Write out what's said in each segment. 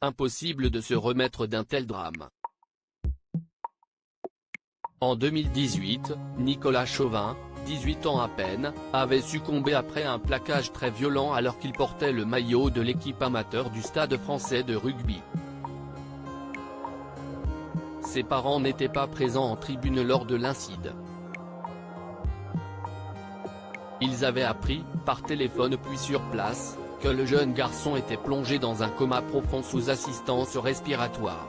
impossible de se remettre d'un tel drame. En 2018, Nicolas Chauvin, 18 ans à peine, avait succombé après un plaquage très violent alors qu'il portait le maillot de l'équipe amateur du Stade français de rugby. Ses parents n'étaient pas présents en tribune lors de l'incident. Ils avaient appris, par téléphone puis sur place, que le jeune garçon était plongé dans un coma profond sous assistance respiratoire.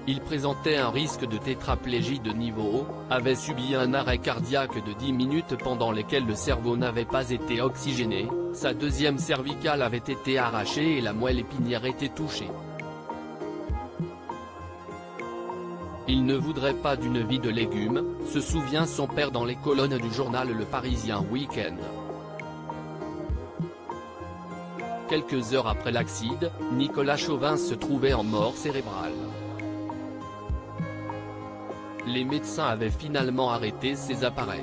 Il présentait un risque de tétraplégie de niveau haut, avait subi un arrêt cardiaque de 10 minutes pendant lesquelles le cerveau n'avait pas été oxygéné, sa deuxième cervicale avait été arrachée et la moelle épinière était touchée. Il ne voudrait pas d'une vie de légumes, se souvient son père dans les colonnes du journal Le Parisien Week-end. Quelques heures après l'accident, Nicolas Chauvin se trouvait en mort cérébrale. Les médecins avaient finalement arrêté ses appareils.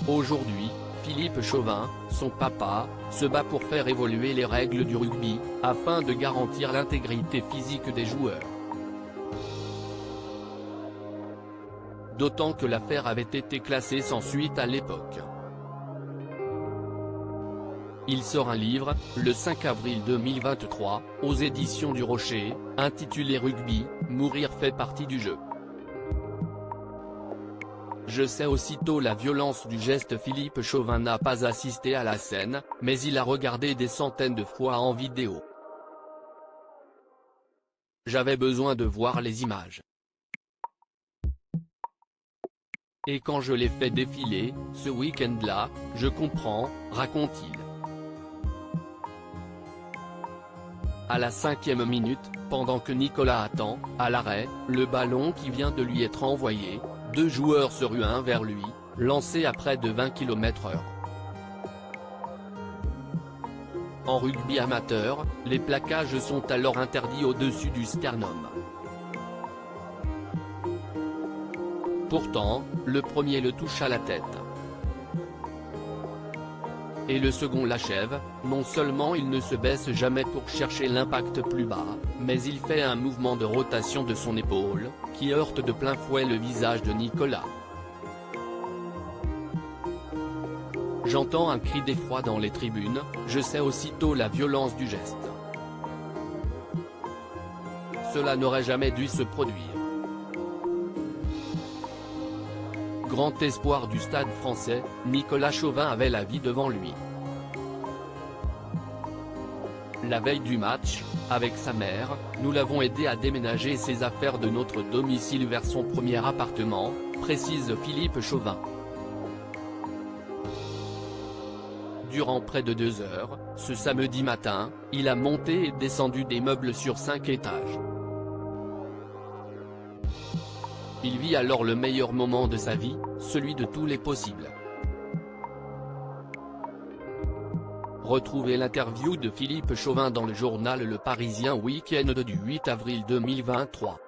Aujourd'hui, Philippe Chauvin, son papa, se bat pour faire évoluer les règles du rugby, afin de garantir l'intégrité physique des joueurs. D'autant que l'affaire avait été classée sans suite à l'époque. Il sort un livre, le 5 avril 2023, aux éditions du Rocher, intitulé Rugby, mourir fait partie du jeu. Je sais aussitôt la violence du geste. Philippe Chauvin n'a pas assisté à la scène, mais il a regardé des centaines de fois en vidéo. J'avais besoin de voir les images. Et quand je l'ai fait défiler, ce week-end-là, je comprends, raconte-t-il. À la 5e minute, pendant que Nicolas attend, à l'arrêt, le ballon qui vient de lui être envoyé, deux joueurs se ruent vers lui, lancé à près de 20 km/h. En rugby amateur, les plaquages sont alors interdits au-dessus du sternum. Pourtant, le premier le touche à la tête. Et le second l'achève. Non seulement il ne se baisse jamais pour chercher l'impact plus bas, mais il fait un mouvement de rotation de son épaule, qui heurte de plein fouet le visage de Nicolas. J'entends un cri d'effroi dans les tribunes, je sais aussitôt la violence du geste. Cela n'aurait jamais dû se produire. Grand espoir du Stade français, Nicolas Chauvin avait la vie devant lui. La veille du match, avec sa mère, nous l'avons aidé à déménager ses affaires de notre domicile vers son premier appartement, précise Philippe Chauvin. Durant près de 2 heures, ce samedi matin, il a monté et descendu des meubles sur 5 étages. Il vit alors le meilleur moment de sa vie, celui de tous les possibles. Retrouvez l'interview de Philippe Chauvin dans le journal Le Parisien Week-end du 8 avril 2023.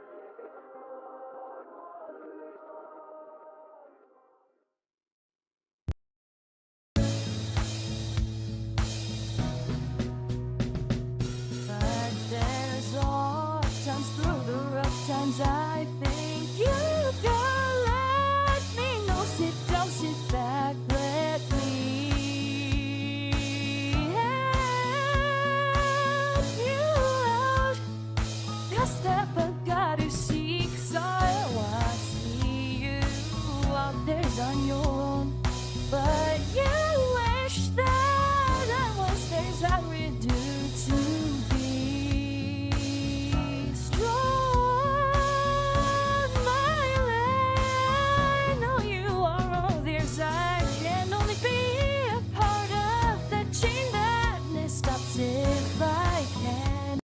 I think you